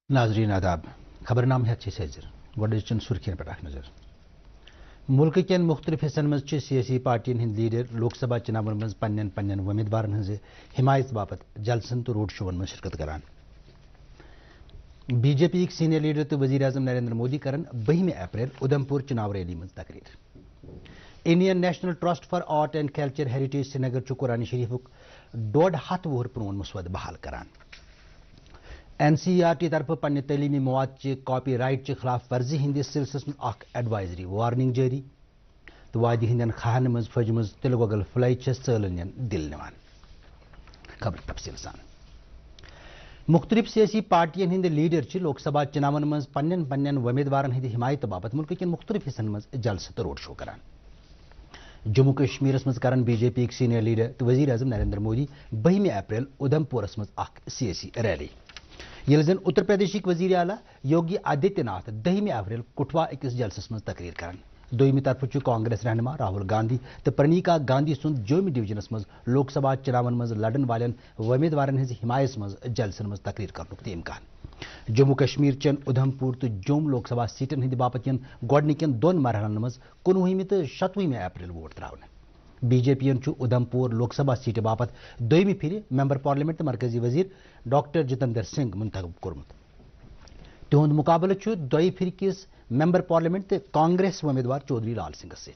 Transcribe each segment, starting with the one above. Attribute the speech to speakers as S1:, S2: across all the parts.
S1: नाजरीन आदाब खबरनाम है अच्छी सेजर गडन सुर्खियन पर नजर मुल्क कन मुख्तलिफ हिस्सन मज सियासी पार्टियन हंद लीडर लोकसभा चुनावन मज पन्न पन्न उम्मीदवारन हज हिमायत बाबत जलसन तो रोड शोवन मज शिरकत करान बीजेपी सीनियर लीडर तो वजीर आजम नरेंद्र मोदी करन 20 अप्रैल उधमपुर चुनाव रैली मज तकरीर Indian national trust for art and culture heritage Srinagar Quran शरीफुक 1.5 वुहर प्रोन मसवद बहाल करान NCERT तरफ पन्ने तलीमी मवाद च कॉपी राइट च खिलाफ वर्जी हंदिस सिलसिलस में एडवाइजरी वार्निंग जारी तो वादी हंदन खाहन मज फजमज तिल गगल फ्लाई सलन दिल निवान खबर तफसील सान मुख्तलिफ सियासी पार्टियन हंद लीडर च लोकसभा चुनावन मज पन्न पन्न उम्मीदवारन हंद हिमायत बाबत मुल्क कन मुख्तलिफ हिस्सन मज जलसह तो रोड शो करान जम्मू कश्मीर मज कर बीजेपी सीनियर लीडर तो वजीर आजम नरेंद्र मोदी 20 अप्रैल उधमपुरस मज सियासी रैली ये जन उत्तर प्रदेश वजीर आला योगी आदित्यनाथ 10 अप्रैल कुठवा अकिस जलसस मज तकरीर करान दोयमी तरफ कांग्रेस रहनुमा राहुल गांधी तो प्रणिका गांधी सुंद जोम डिवीजनस मज लोकसभा चुनावन मज लड़न वालन उम्मीदवारन हज हिमायत मज जलसन मज तकरीर कर इम्कान जम्मू कश्मीर चन उधमपुर तो जोम लोकसभा सीटन हंद बापत गोडनिकन 2 मरहलन मज 19 तो 27 अप्रैल वोट त्रावन बीजेपी उधमपुर लोकसभा सीट बापत दोयमी फिर मेंबर पार्लियामेंट मरकजी वजीर डॉक्टर जितेंद्र सिंह मुंतखब कोर्मुत तिहुंद मुकाबल दोई फिर किस मेंबर पार्लियामेंट तो कांग्रेस उम्मीदवार चौधरी लाल सिंह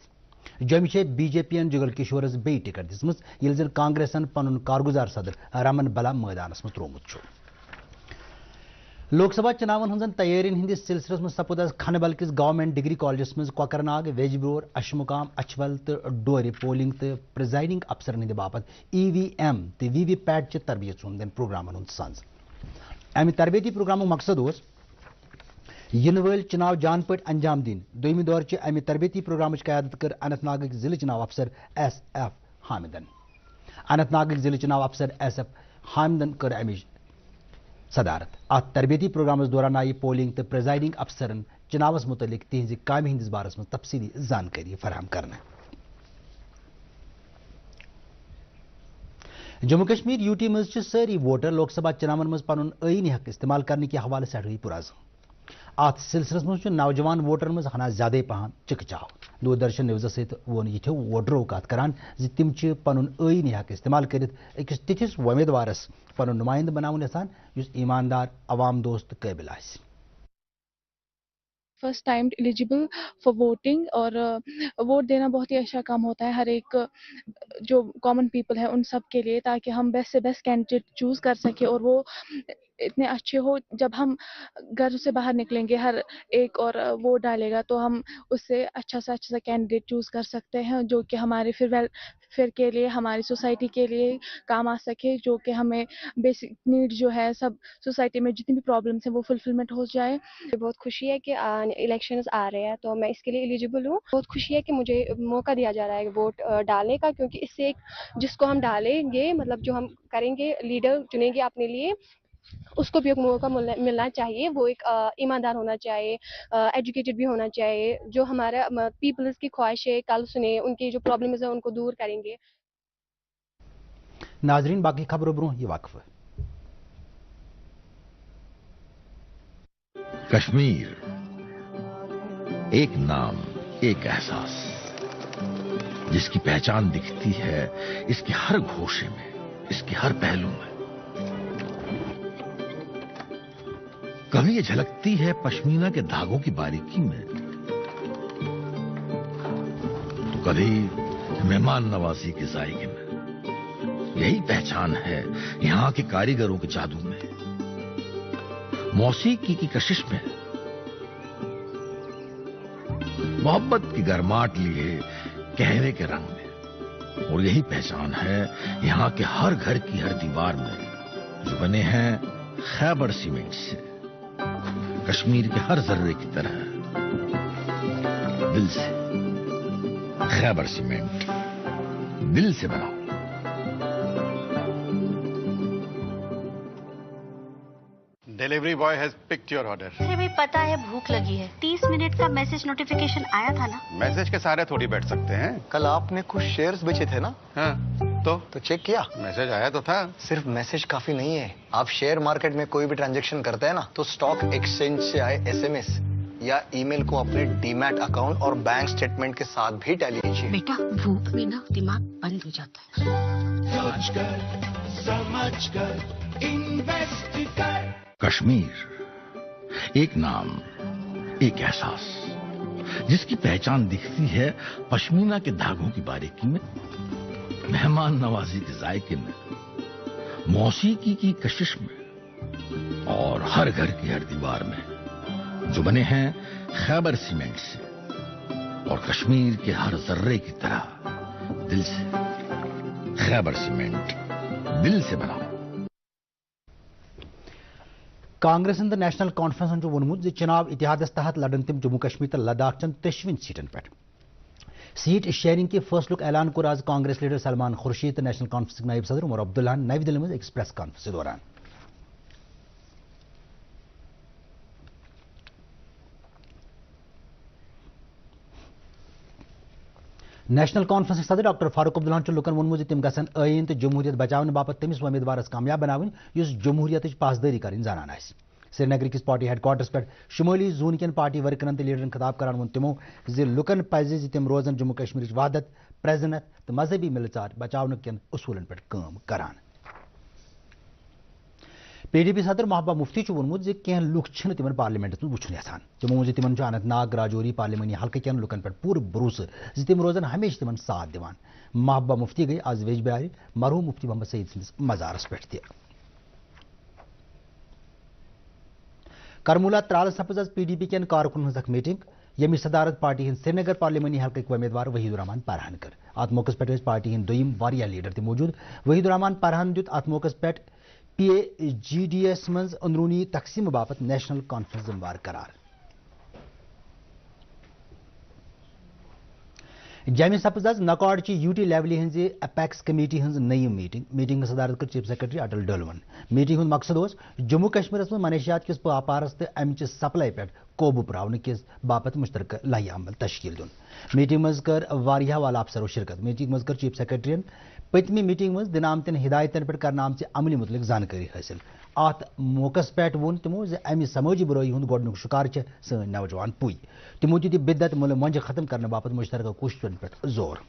S1: जमि बीजेपी जुगल किशोरस बे टिकट दिसम ये जन कांग्रेसन पन कारगुजार सदर रमन बला मैदानस मज त्रोमुत लोकसभा चुनावन हंजन तैयारियन हंदिस सिलसिलस मज सपुद आज खनबल किस गवर्नमेंट डिग्री कॉलेजस मज कोकरनाग वेजब्रोर अशमुकाम अछवल तो डोर पोलिंग तो प्रिजाइडिंग अफसरन हंद बापत EVM तो VVPAT च तरबियत सोमदन प्रोग्रामन हंद सांझ अमि तरबियती प्रोग्राम मकसद ओस इन वल चुनाव जान पट अंजाम दिन दोयमी दौर च अमि तरबियती प्रोग्राम क़यादत कर अनंतनाग जिले चुनाव अफसर SF हामिदन अनंतनाग जिले चुनाव अफसर SF हामिदन कर अमि सदारत अत तरबियती प्रोग्रामस दौरान आई पोलिंग तो प्रिजाइडिंग अफसरन चुनावस मुतलिक तिहज काम हंदिस बारस में तफसीली जानकारी फराहम करना जम्मू कश्मीर UT मज सारी वोटर लोकसभा चुनावन मज पन आईनी हक इस्तेमाल करने के हवाले से पुराज अत सिलसिलस मज नौजवान वोटर मज हना ज्यादा पहन चिकचाव दूरदर्शन न्यूज सहित वोन यथो वोटरों कत करान तिम पन आईनी हक इस्तेमाल कर अकिस तिथिस उम्मीदवारस पन नुमाइंद बनावन यसान युस ईमानदार अवाम दोस्त काबिल आसि
S2: first time eligible for voting और वोट देना बहुत ही अच्छा काम होता है हर एक जो कॉमन पीपल है उन सब के लिए ताकि हम बेस्ट से बेस्ट कैंडिडेट चूज कर सके और वो इतने अच्छे हो जब हम घर से बाहर निकलेंगे हर एक और वोट डालेगा तो हम उससे अच्छा सा कैंडिडेट चूज कर सकते हैं जो कि हमारे फिर के लिए हमारी सोसाइटी के लिए काम आ सके जो कि हमें बेसिक नीड जो है सब सोसाइटी में जितनी भी प्रॉब्लम्स हैं वो फुलफिलमेंट हो जाए।
S3: बहुत खुशी है कि इलेक्शंस आ रहे हैं तो मैं इसके लिए एलिजिबल हूँ। बहुत खुशी है कि मुझे मौका दिया जा रहा है वोट डालने का क्योंकि इससे एक जिसको हम डालेंगे मतलब जो हम करेंगे लीडर चुनेंगे अपने लिए उसको भी एक मौका मिलना चाहिए। वो एक ईमानदार होना चाहिए, एजुकेटेड भी होना चाहिए, जो हमारा पीपल्स की ख्वाहिश है कल सुने उनकी जो प्रॉब्लम्स है उनको दूर करेंगे।
S1: नाजरीन बाकी खबरों ब्रोह ये वाकफ है।
S4: कश्मीर एक नाम एक एहसास जिसकी पहचान दिखती है इसके हर घोषे में, इसके हर पहलू में। कभी ये झलकती है पश्मीना के धागों की बारीकी में तो कभी मेहमान नवाजी के जायके में। यही पहचान है यहां के कारीगरों के जादू में, मौसीकी की कशिश में, मोहब्बत की गरमाट लिए कहने के रंग में। और यही पहचान है यहां के हर घर की हर दीवार में जो बने हैं खैबर सीमेंट से। कश्मीर के हर जर्रे की तरह दिल से। खैबर सीमेंट, दिल से बनाओ।
S5: Delivery boy has picked your order.
S6: मुझे भी पता है भूख लगी है। 30
S5: मिनट का मैसेज नोटिफिकेशन आया था ना?
S6: मैसेज के सारे थोड़ी बैठ सकते हैं।
S7: कल आपने कुछ शेयर्स बेचे थे ना?
S6: हाँ, तो
S7: चेक किया?
S6: मैसेज आया तो था।
S7: सिर्फ मैसेज काफी नहीं है। आप शेयर मार्केट में कोई भी ट्रांजैक्शन करते हैं ना, तो स्टॉक एक्सचेंज से आए एसएमएस या ईमेल को अपने डीमैट अकाउंट और बैंक स्टेटमेंट के साथ भी टैली कीजिए।
S5: बेटा भूख में ना दिमाग बंद हो जाता है।
S8: समझ कर इन्वेस्ट कर।
S4: कश्मीर, एक नाम, एक एहसास, जिसकी पहचान दिखती है पश्मीना के धागों की बारीकी में, मेहमान नवाजी के जायके में, मौसीकी की कशिश में और हर घर की हर दीवार में, जो बने हैं खैबर सीमेंट से और कश्मीर के हर जर्रे की तरह दिल से। खैबर सीमेंट, दिल से बना।
S1: कांग्रेस नेशनल कॉन्फ्रेंस वोनमुत चुनाव इतिहादस तहत लड़न तम जम्मू कश्मीर तो लद्दाख चन 3 सीटन पे सीट शेयरिंग के फैसलुक ऐलान कोर आज कांग्रेस लीडर सलमान खुर्शीद तो नेशनल कॉन्फ्रेंस नायब सदर उमर अब्दुल्ला नई दिल्ली में एक प्रेस कॉन्फ्रेंस दौरान। नेशनल कॉन्फ्रेंस सदर डॉक्टर फारूक अब्दुल्ला लुकन वोनमुत तम गसन आइन तो जमहूरियत बचाने बापत तमिस उम्मीदवारस कामयाब बनावन युस जमहूरियत पासदारी कर जानान आसि। श्रीनगर किस पार्टी हेडक्वार्टर्स पे शुमाली जोन कन पार्टी वर्करन तो लीडरन खिताब करान वोन तमो जे लुकन पज तम रोजन जम्मू कश्मीर वहदत, प्रेजनत तो मजहबी मिलचार बचाव कन उसूलन पे काम करान। PDP सदर महबूबा मुफ्ती वोनमुत कह लुक तिमन पार्लियामेंट वुचन यहान तमो वो तिमन अनंतनाग राजौरी पार्लियामानी हल्के कन लुकन पे पूर भरोसा तम रोजन हमेशा तिमन साथ दिवान। महबूबा मुफ्ती गई आज वेजबिहार मरहूम मुफ्ती मोहम्मद सईद सदिस मजारस पे। करमुला त्राल सपज आज PDP कन कारकुन हज मीटिंग यमि सदारत पार्टी हिंद श्रीनगर पार्लियामानी हल्के उम्मीदवार वहीद रहमान परहान कर। अत मौके पे पार्टी हिंद दोयम वारिया लीडर ते मौजूद। वहीद रहमान परहान दित अत मौके पे PAGDS मज अंदरूनी तकसीम बापत नेशनल कॉन्फ्रेंस जिम्मेवार करार। जमि सपज आज नकॉड यूटी लेवल हज अपेक्स कमेटी हज नई मीटिंग सदारत कर चीफ सेक्रेटरी अटल डोलवन। मीटिंग हूं मकसद जम्मू कश्मीर में मनशियात किस व्यापारस तो अमच सप्लाई पे कोबू परावन किस बापत मुश्तरक लाही अमल तश्कील दिन। मीटिंग मज कर वारिया वाला अफसरों शिरकत। मीटिंग मज कर चीफ सेक्रेटरीन पतमी मीटिंग मज दिन आमतन हिदायतन पे करना आमच अमल मुतलिक जानकारी हासिल। अत मौकस पे वोन तमो अमि समाजी बुराई हूं गोडनुक शिकार सन नौजवान पुई। तमो दित बिद्दत मुल मंज खत्म करने बापत मुश्तरक कोशिशन पे जोर।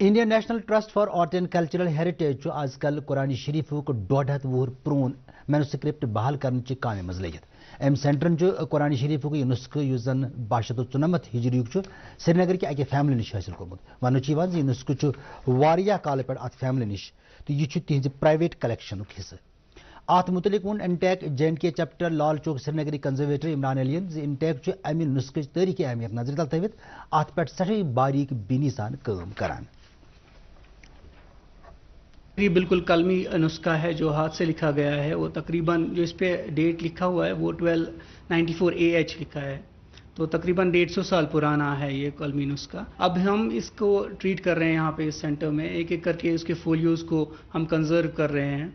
S1: Indian national trust for art and cultural heritage आजकल कुरान शरीफुक 150 वुहर प्रोन मैनुस्क्रिप्ट बहाल करने काम मज लगित। अम सेंटरन कुरान शरीफुक यह नुस्ख जन 1294 हिजरियुक श्रीनगर के अके फैमिली निश हासिल कोर्मुत। वन यह नुस्ख वारिया काल पे अत फैमिली निश तो यह तिहज प्राइवेट कलेक्शन हिस्सा। अत मुतलिक वोन intake J&K chapter Lal Chowk श्रीनगरी conservator Imran alien intake अमि नुस्ख तारीख अहमियत नजर तल थवित अत पे सही बारीक बीनी सान काम करान।
S9: ये बिल्कुल कलमी नुस्खा है जो हाथ से लिखा गया है। वो तकरीबन जो इस पे डेट लिखा हुआ है वो 1294 AH लिखा है, तो तकरीबन 150 साल पुराना है ये कलमी नुस्खा। अब हम इसको ट्रीट कर रहे हैं यहाँ पे इस सेंटर में, एक एक करके उसके फोलियोज को हम कंजर्व कर रहे हैं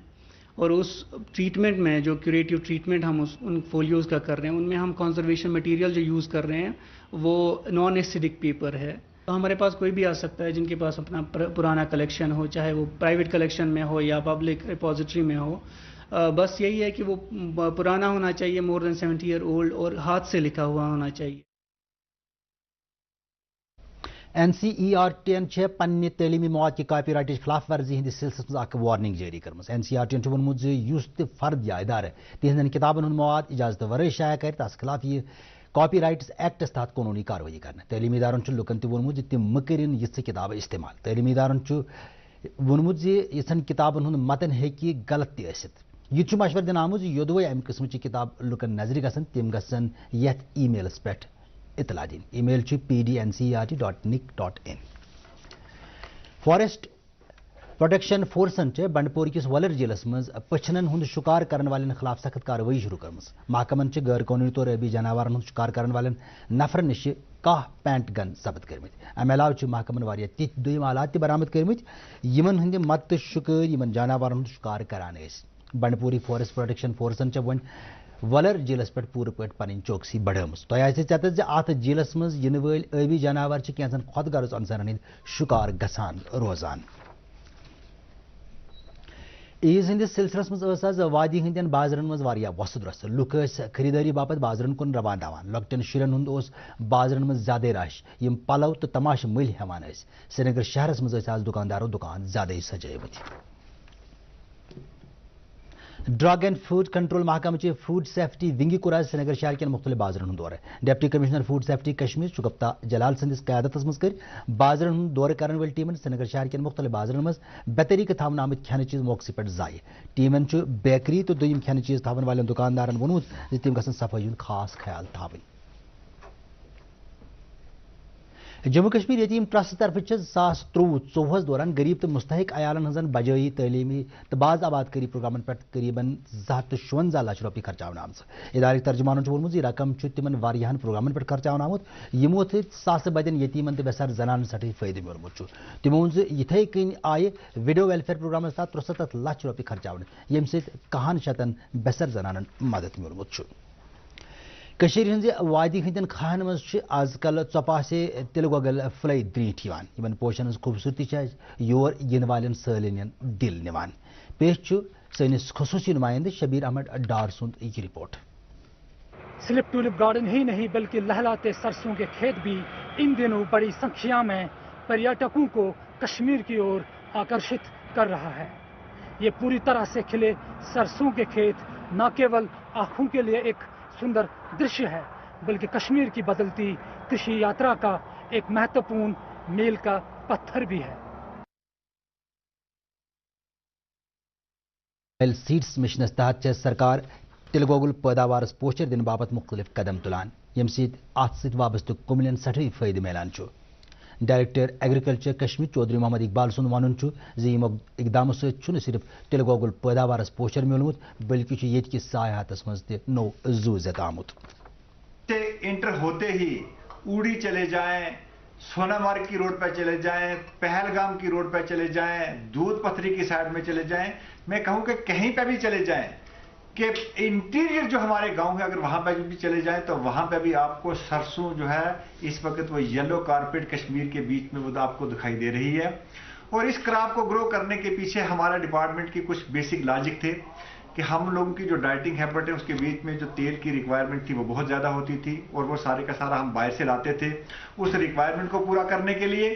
S9: और उस ट्रीटमेंट में जो क्यूरेटिव ट्रीटमेंट हम उन फोलियोज का कर रहे हैं उनमें हम कंजर्वेशन मटेरियल जो यूज़ कर रहे हैं वो नॉन एसिडिक पेपर है। तो हमारे पास कोई भी आ सकता है जिनके पास अपना पुराना कलेक्शन हो, चाहे वो प्राइवेट कलेक्शन में हो या पब्लिक रिपोजिटरी में हो। बस यही है कि वो पुराना होना चाहिए, मोर देन 70 ईयर ओल्ड, और हाथ से लिखा हुआ होना चाहिए।
S1: NCERT पन्ने तलीमी मवाद की कापी राइट खिलाफ वर्जी हंदिस सिलसिलस मज वार्निंग जारी कर। NCERT वोनमुत युस फर्द या इदारे तिहंदन किताबन हुंद मवाद इजाजत वरई शाया कर तस खिलाफ यह कॉपी राइट्स एक्ट तहत कानूनी कार्रवाई करना। तलीमी इदारन लुकन वोनमुत तम मकरिन यिथ किताब इस्तेमाल। तलीमी इदारन वोनमुत यिथन किताबन हुंद मतन हेकि गलत तसित। यह मशवर दिन आमुत योदवे अमि किस्म किताब लुकन नजर गसन तम गसन यथ ईमेलस पे इतला दिन। Email pdncert.nic.in। फॉरेस्ट प्रोटेक्शन फोर्सन बंडपोर किस वलर जिलस मज पछनन हुंद शिकार करने वाले खिलाफ सख्त कार्रवाई शुरू कर। महकमन गैर कानूनी तौर अभी जानवर हुंद शिकार करने वाले नफर निश 10 पैंट गन जब्त कर्मित। अम अलाव महकमन वारिया तिथ दोयम आलात बरामद कर्मित यमन हंद मत शुकार यमन जानवर हुंद शिकार करान। बंडपोरी फॉरेस्ट प्रोटेक्शन फोर्सन वन ولر جیلس پہ پور پہ پن چوکسی بڑھم تہ ٹھیک ات جیلس مز ین ول ابی جانور کینژن خود غرض عنصرن ہند شکار گژھان روزان. عیز ہندس سلسلس مز آز وادی ہندین بازرن مز واریاہ وسد رس لوک خریداری باپت بازرن کن روان داوان. لۄکٹین شرین ہند بازرن مز زیادہ رش یم پلو تو تماش مل ہیوان ٲسۍ. سرینگر شہرس مز آز دکاندارو دکان زیادہ سجٲوِتھ. ڈرگ اینڈ فوڈ کنٹرول محکمہ فوڈ سیفٹی ونگہِ کوٚر آز سرینگر شہر کٮ۪ن مختلف بازرن ہُنٛد دورٕ. Deputy commissioner food safety Kashmir Shagufta Jalal سندس قیادتس مز کٔرۍ بازرن ہُنٛد دورٕ کرن وٲلۍ ٹیمن سرینگر شہر کٮ۪ن مختلف بازرن مز بے طریقہٕ تھاونہٕ آمٕتۍ کھٮ۪نہٕ چیٖز موقعہٕ پٮ۪ٹھ ضایع. ٹیمن چھُ بیکری تہٕ دوٚیِم کھٮ۪نہٕ چیٖز تھاون والٮ۪ن دُکاندارن ووٚنمُت زِ تِم گژھن صفٲیی ہُنٛد خاص خیال تھاوٕنۍ. جموں کشمیر یتیم ٹرسٹ طرف 2023-24 دوران غریب تو مستحق عیالن ہزن بجائی تعلیمی تو باز آبادکاری پروگرامن پہ قریباً 256 لچھ روپیہ خرچاون آمژ. ادارک ترجمانن ووٚنمُت زِ رقم تمن واریاہن پروگرامن پہ خرچاون آمت یمو ساسہٕ بدین یتیمن تو بےسر زنانن سٹھے فائدہ میولمت. تمو ووٚن زِ یتھے کٔنۍ آیہِ ویڈیو ویلفیئر پروگرامس تحت 63 لچھ روپیہ خرچاون ییٚمہِ سۭتۍ 100 شتن بےسر زنانن مدد میولمت. کشیر ہنز وادی ہندین کھاہن مز آز کل ژۄپاسے تلہ گۄگل فلائی درینٹ یوان. یمن پوشن ہز خوبصورتی یور ین والین سٲلِنین دل نوان. پیش سٲنِس خصوصی نمائندہ شبیر احمد ڈار سُنٛد یہ رپورٹ.
S10: سلپ ٹولپ گارڈن ہی نہیں بلکہ لہلاتے سرسوں کے کھیت بھی ان دنوں بڑی سنکھیا میں پریٹکوں کو کشمیر کی اور آکرشت کر رہا ہے. یہ پوری طرح سے کھلے سرسوں کے کھیت نہ کیول آنکھوں کے لیے ایک سندر درشیہ ہے بلکہ کشمیر کی بدلتی کرشی یاترا کا ایک مہتوپورن میل کا پتھر بھی ہے.
S1: سیڈس مشنس تحت سرکار تلہ گۄگُل پیداوارس پوچر دن باپت مختلف قدم تلان یم سۭتۍ اتھ سۭتۍ وابستہٕ کُملین سٹھے فٲیدٕ میلان چھُ. ڈائریکٹر ایگریکلچر کشمیر چودھری محمد اقبال سُنٛد ونُن چھُ زِ یِمو اقدامو سۭتۍ چھُنہٕ صرف تلہ گۄگُل پیداوارس پوچر میولمُت بلکہ چھُ ییٚتہِ کِس سیاحتس منٛز تہِ نوٚو زُو زیٚتہٕ آمُت.
S11: انٹر ہوتے ہی اوڑی چلے جائیں, سونامرگ کی روڈ پہ چلے جائیں, پہلگام کی روڈ پہ چلے جائیں, دودھ پتھری کی سائڈ میں چلے جائیں, میں کہوں کہ کہیں پہ بھی چلے جائیں کہ انٹیریئر جو ہمارے گاؤں ہے اگر وہاں پہ بھی چلے جائیں تو وہاں پہ بھی آپ کو سرسوں جو ہے اس وقت وہ یلو کارپیٹ کشمیر کے بیچ میں وہ آپ کو دکھائی دے رہی ہے. اور اس کراپ کو گرو کرنے کے پیچھے ہمارا ڈپارٹمنٹ کی کچھ بیسک لاجک تھے کہ ہم لوگوں کی جو ڈائٹنگ ہیبٹ ہے اس کے بیچ میں جو تیل کی ریکوائرمنٹ تھی وہ بہت زیادہ ہوتی تھی اور وہ سارے کا سارا ہم باہر سے لاتے تھے. اس ریکوائرمنٹ کو پورا کرنے کے لیے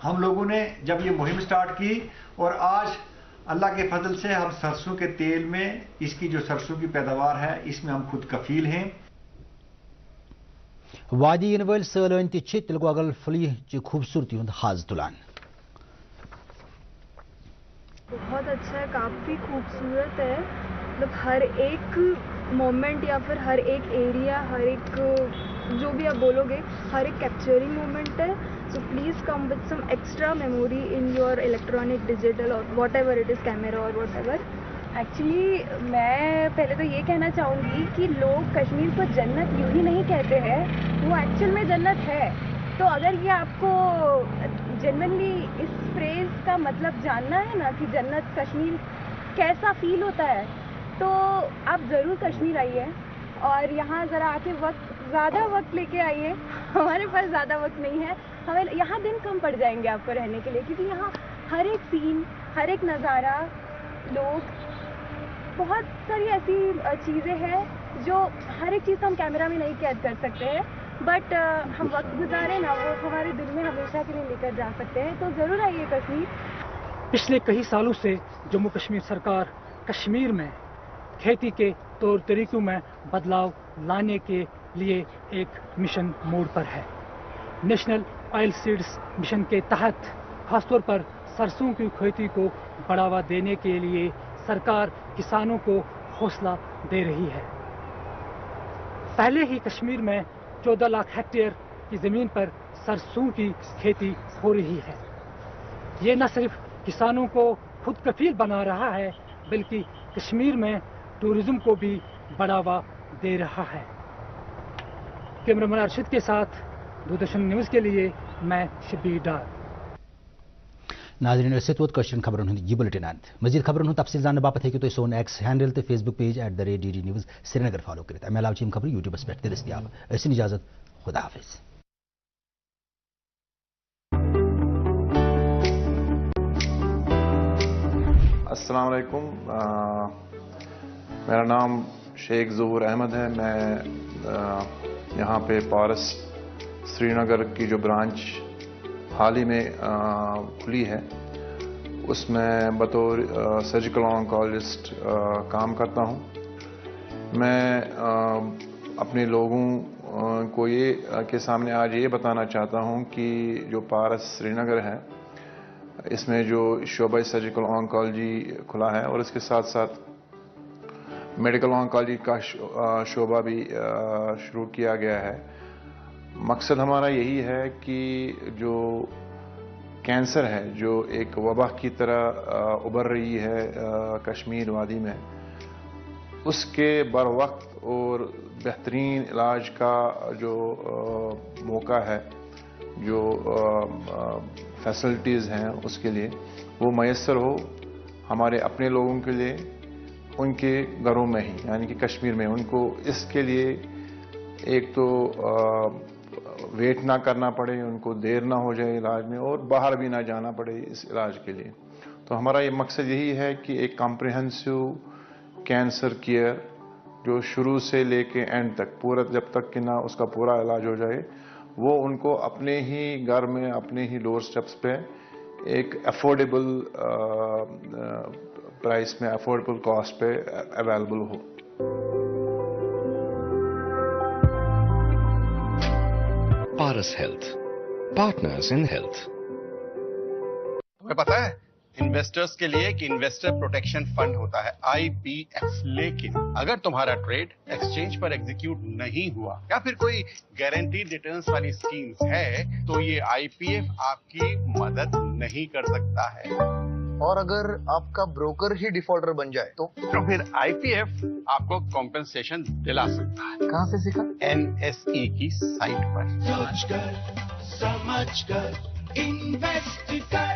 S11: ہم لوگوں نے جب یہ مہم سٹارٹ کی اور آج اللہ کے فضل سے ہم سرسوں کے تیل میں اس کی جو سرسوں کی پیداوار ہے اس میں ہم خود کفیل ہیں.
S1: وادی ین ول سٲلٲنۍ تہِ چھِ تلہ گۄگل فلی چہِ خوبصورتی ہُنٛد حاز تُلان.
S2: بہت اچھا ہے, کافی خوبصورت ہے. مطلب ہر ایک مومنٹ یا پھر ہر ایک ایریا, ہر ایک جو بھی آپ بولو گے ہر ایک کیپچرنگ مومنٹ ہے. So please come with some extra memory in your electronic digital اور whatever it is, camera اور واٹ ایور. ایکچولی میں پہلے تو یہ کہنا چاہوں گی کہ لوگ کشمیر کو جنت یوں ہی نہیں کہتے ہیں, وہ ایکچوئل میں جنت ہے. تو اگر یہ آپ کو جنرلی اس فریز کا مطلب جاننا ہے نا کہ جنت کشمیر کیسا فیل ہوتا ہے تو آپ ضرور کشمیر آئیے اور یہاں ذرا آ کے زیادہ وقت لے کے آئیے. ہمارے پاس زیادہ وقت نہیں ہے, ہمیں یہاں دن کم پڑ جائیں گے آپ کو رہنے کے لیے, کیونکہ یہاں ہر ایک سین, ہر ایک نظارہ, لوگ, بہت ساری ایسی چیزیں ہیں جو ہر ایک چیز ہم کیمرہ میں نہیں قید کر سکتے ہیں, بٹ ہم وقت گزارے نا وہ ہمارے دل میں ہمیشہ کے لیے لے کر جا سکتے ہیں. تو ضرور آئیے کشمیر.
S10: پچھلے کئی سالوں سے جموں کشمیر سرکار کشمیر میں کھیتی کے طور طریقوں میں بدلاؤ لانے کے لیے ایک مشن موڈ پر ہے. نیشنل آئل سیڈس مشن کے تحت خاص طور پر سرسوں کی کھیتی کو بڑھاوا دینے کے لیے سرکار کسانوں کو حوصلہ دے رہی ہے. پہلے ہی کشمیر میں 14 لاکھ ہیکٹیئر کی زمین پر سرسوں کی کھیتی ہو رہی ہے. یہ نہ صرف کسانوں کو خود کفیل بنا رہا ہے بلکہ کشمیر میں ٹورزم کو بھی بڑھاوا دے رہا ہے. کیمرہ ارشد کے ساتھ دوردرشن نیوز کے لیے میں شبیر ڈار.
S1: नाज़रीन ऐसे तो कश्मीर खबरों हूं यह बुलेटिन मजीद खबरों तफसील जानने बापत हेकि तुम सोन एक्स हैंडल तो Facebook page @DD news Srinagar follow करें अमे अलावा यम खबर यूट्यूबस पे दस्तियाब ऐसी इजाजत खुदा हाफिज।
S12: अस्सलाम वालेकुम, मेरा नाम शेख ज़हूर अहमद है। मैं यहाँ पे पारस श्रीनगर की जो ब्रांच हाल ही में खुली है उसमें बतौर सर्जिकल ऑन्कोलॉजिस्ट काम करता हूँ। मैं अपने लोगों को ये के सामने आज ये बताना चाहता हूँ कि जो पारस श्रीनगर है इसमें जो शोबा सर्जिकल ऑन्कोलॉजी खुला है और इसके साथ साथ मेडिकल ऑन्कोलॉजी का शोबा भी शुरू किया गया है। मकसद हमारा यही है कि जो कैंसर है जो एक वबा की तरह उभर रही है कश्मीर वादी में, उसके बर वक्त और बेहतरीन इलाज का जो मौका है, जो फैसिलिटीज़ हैं उसके लिए वो मैसर हो हमारे अपने लोगों के लिए उनके घरों में ही, यानी कि कश्मीर में। उनको इसके लिए एक तो वेट ना करना पड़े, उनको देर ना हो जाए इलाज में, और बाहर भी ना जाना पड़े इस इलाज के लिए। तो हमारा ये मकसद यही है कि एक कॉम्प्रिहेंसिव कैंसर केयर जो शुरू से लेके एंड तक पूरा, जब तक कि ना उसका पूरा इलाज हो जाए, वो उनको अपने ही घर में अपने ही डोर स्टेप्स पे एक अफोर्डेबल प्राइस में, अफोर्डेबल कॉस्ट पे अवेलेबल हो।
S13: पारस हेल्थ, पार्टनर्स इन हेल्थ।
S6: तुम्हें पता है इन्वेस्टर्स के लिए एक इन्वेस्टर प्रोटेक्शन फंड होता है IPF, लेकिन अगर तुम्हारा ट्रेड एक्सचेंज पर एग्जीक्यूट नहीं हुआ या फिर कोई गारंटीड रिटर्न्स वाली स्कीम्स है तो ये IPF आपकी मदद नहीं कर सकता है।
S7: और अगर आपका ब्रोकर ही डिफॉल्टर बन जाए तो
S6: फिर IPF आपको कॉम्पेंसेशन दिला सकता है।
S7: कहाँ से सीखा?
S6: NSE की साइट पर।
S8: सोच कर समझ कर इन्वेस्ट कर।